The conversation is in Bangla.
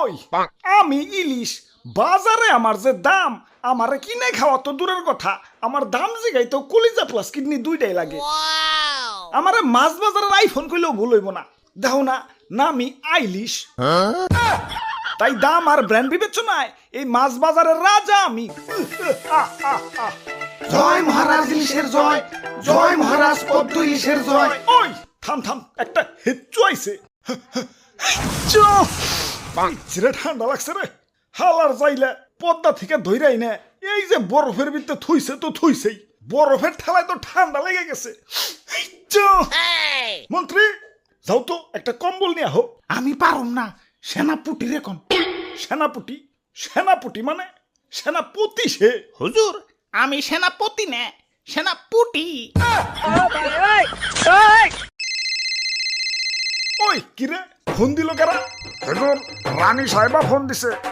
ওই আমি ইলিশ বাজারে আমার যে দাম আমারে কিনে খাওয়া তো দূরের কথা আমার দাম জিগাই তো কলিজা প্লাস কিডনি দুইটাই লাগে আমারে মাছ বাজারের আইফোন কইলেও ভুল হইব না দেখো না নামি আইলিশ তাই দাম আর ব্র্যান্ড বিবেচনায় এই মাছ বাজারের রাজা আমি জয় মহারাজ ইলিশের জয়, জয় মহারাজ পদ্ম ইলিশের জয়। ওই থাম থাম একটা হেচ্চু আইছে চিরে ঠান্ডা লাগছে রে হালার যাইলে পদ্মা থেকে ধইরাই না এই যে বরফের ভিতরে থুইছে তো থুইছেই বরফের ঠেলায় তো ঠান্ডা লেগে গেছে মন্ত্রী যাও তো একটা কম্বল নিয়ে আহো আমি পারুম না, সেনাপুটি রে কোন। সেনাপতি সেনাপতি মানে সেনাপতি সে হুজুর আমি সেনাপতি না, সেনাপুটি। ওই কিরে ফোন দিল কারা হুজুর রানী সাহেবা ফোন দিছে